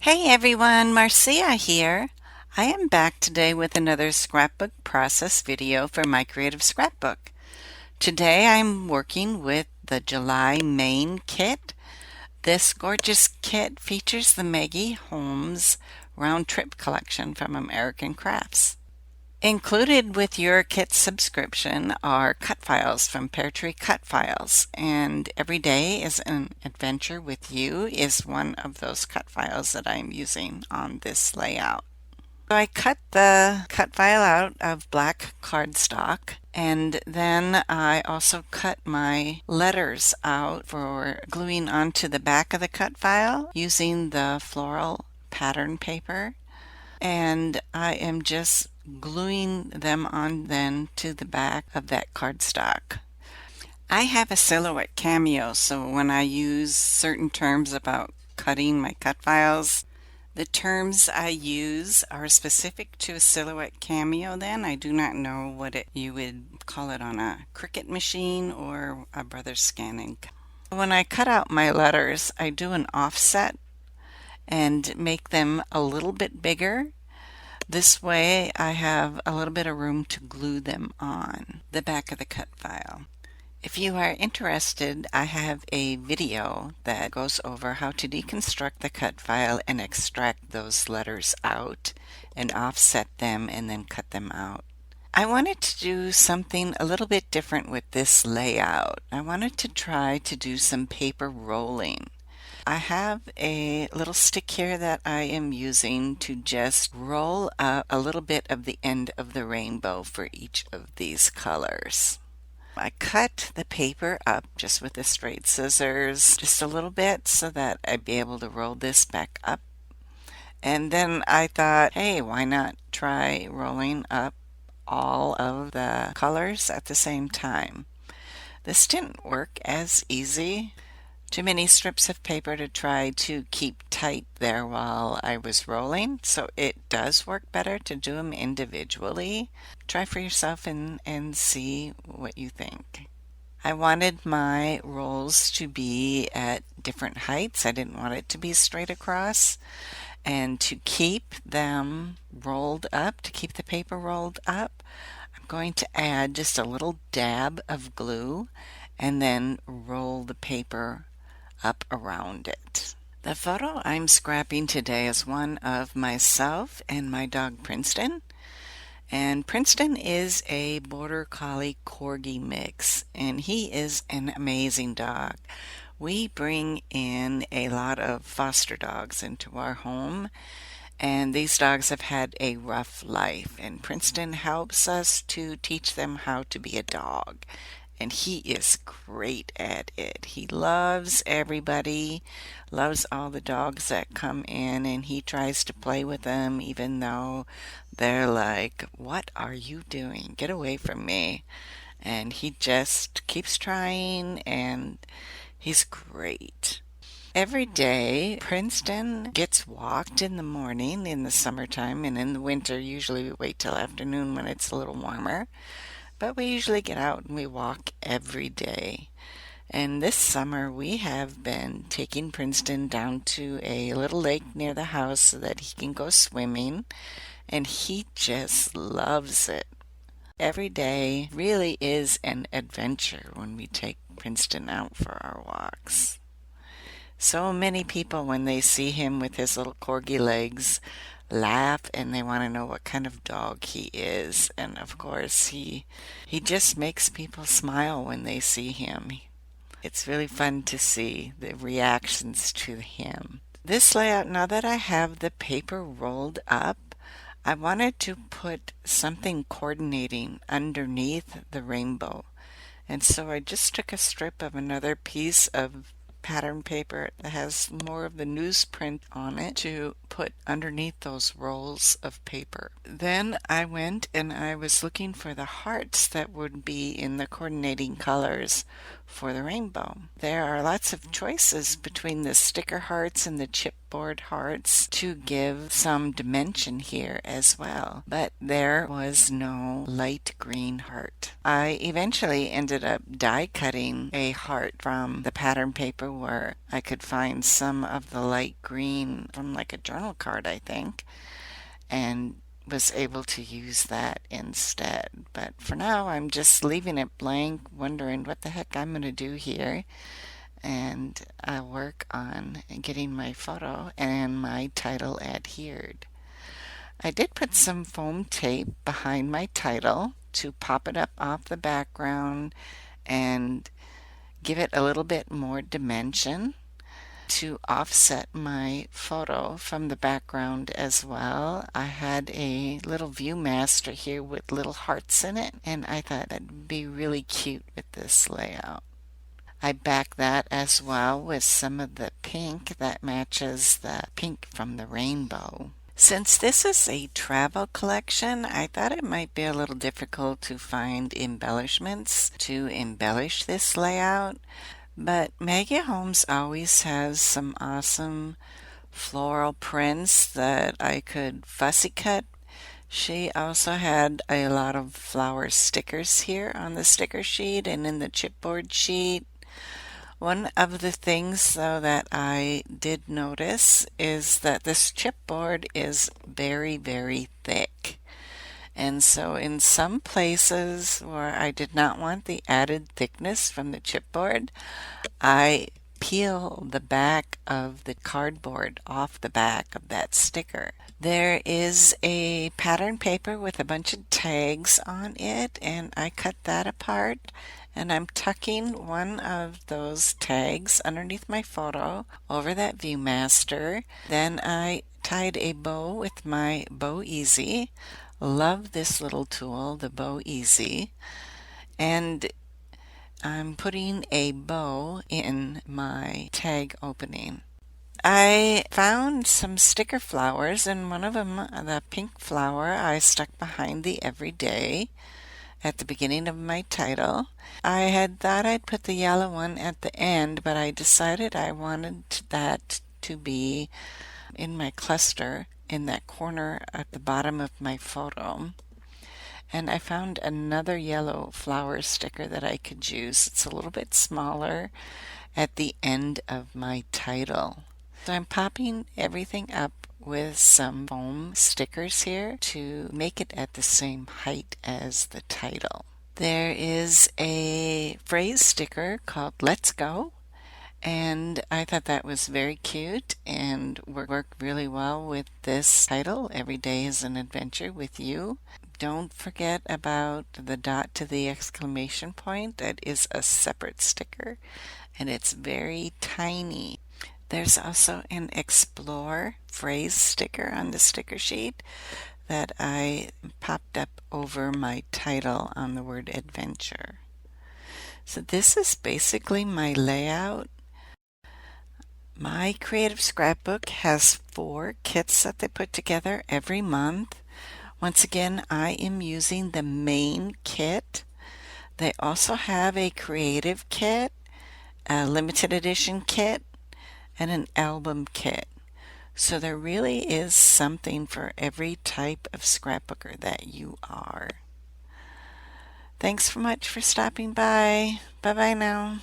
Hey everyone, Marcia here. I am back today with another scrapbook process video for my creative scrapbook. Today I'm working with the July main kit. This gorgeous kit features the Maggie Holmes Round Trip collection from American Crafts. Included with your kit subscription are cut files from PearTree Cut Files, and Every Day is an Adventure with You is one of those cut files that I'm using on this layout. So I cut the cut file out of black cardstock, and then I also cut my letters out for gluing onto the back of the cut file using the floral pattern paper. And I am just gluing them on then to the back of that cardstock. I have a silhouette cameo, so when I use certain terms about cutting my cut files, the terms I use are specific to a silhouette cameo then. I do not know what you would call it on a Cricut machine or a Brother Scanning. When I cut out my letters, I do an offset and make them a little bit bigger. This way I have a little bit of room to glue them on the back of the cut file. If you are interested, I have a video that goes over how to deconstruct the cut file and extract those letters out and offset them and then cut them out. I wanted to do something a little bit different with this layout. I wanted to try to do some paper rolling. I have a little stick here that I am using to just roll up a little bit of the end of the rainbow for each of these colors. I cut the paper up just with the straight scissors just a little bit so that I'd be able to roll this back up. And then I thought, hey, why not try rolling up all of the colors at the same time? This didn't work as easy. Too many strips of paper to try to keep tight there while I was rolling, so it does work better to do them individually. Try for yourself and see what you think. I wanted my rolls to be at different heights. I didn't want it to be straight across. And to keep them rolled up, to keep the paper rolled up, I'm going to add just a little dab of glue and then roll the paper up around it. The photo I'm scrapping today is one of myself and my dog Princeton. And Princeton is a Border Collie Corgi mix, and he is an amazing dog. We bring in a lot of foster dogs into our home, and these dogs have had a rough life, and Princeton helps us to teach them how to be a dog. And he is great at it. He loves everybody, loves all the dogs that come in, and he tries to play with them even though they're like, "What are you doing? Get away from me." And he just keeps trying, and he's great. Every day, Princeton gets walked in the morning in the summertime, and in the winter, usually we wait till afternoon when it's a little warmer. But we usually get out and we walk every day. And this summer we have been taking Princeton down to a little lake near the house so that he can go swimming. And he just loves it. Every day really is an adventure when we take Princeton out for our walks. So many people, when they see him with his little corgi legs, laugh and they want to know what kind of dog he is. And of course, he just makes people smile when they see him. It's really fun to see the reactions to him. This layout, now that I have the paper rolled up, I wanted to put something coordinating underneath the rainbow. And so I just took a strip of another piece of pattern paper that has more of the newsprint on it to put underneath those rolls of paper. Then I went and I was looking for the hearts that would be in the coordinating colors for the rainbow. There are lots of choices between the sticker hearts and the chipboard hearts to give some dimension here as well, but there was no light green heart. I eventually ended up die cutting a heart from the pattern paper where I could find some of the light green from like a journal card, I think, and was able to use that instead. But for now, I'm just leaving it blank, wondering what the heck I'm going to do here. And I'll work on getting my photo and my title adhered. I did put some foam tape behind my title to pop it up off the background and give it a little bit more dimension to offset my photo from the background as well. I had a little ViewMaster here with little hearts in it, and I thought that'd be really cute with this layout. I back that as well with some of the pink that matches the pink from the rainbow. Since this is a travel collection, I thought it might be a little difficult to find embellishments to embellish this layout. But Maggie Holmes always has some awesome floral prints that I could fussy cut. She also had a lot of flower stickers here on the sticker sheet and in the chipboard sheet. One of the things, though, that I did notice is that this chipboard is very, very thick. And so in some places where I did not want the added thickness from the chipboard, I peel the back of the cardboard off the back of that sticker. There is a pattern paper with a bunch of tags on it, and I cut that apart, and I'm tucking one of those tags underneath my photo over that ViewMaster. Then I tied a bow with my Bow Easy. Love this little tool, the Bow Easy. And I'm putting a bow in my tag opening. I found some sticker flowers, and one of them, the pink flower, I stuck behind the everyday at the beginning of my title. I had thought I'd put the yellow one at the end, but I decided I wanted that to be in my cluster in that corner at the bottom of my photo. And I found another yellow flower sticker that I could use. It's a little bit smaller at the end of my title. So I'm popping everything up with some foam stickers here to make it at the same height as the title. There is a phrase sticker called Let's Go, and I thought that was very cute and worked really well with this title, Every Day is an Adventure with You. Don't forget about the dot to the exclamation point. That is a separate sticker, and it's very tiny. There's also an Explore phrase sticker on the sticker sheet that I popped up over my title on the word adventure. So this is basically my layout. My creative scrapbook has 4 kits that they put together every month. Once again, I am using the main kit. They also have a creative kit, a limited edition kit, and an album kit. So there really is something for every type of scrapbooker that you are. Thanks so much for stopping by. Bye bye now.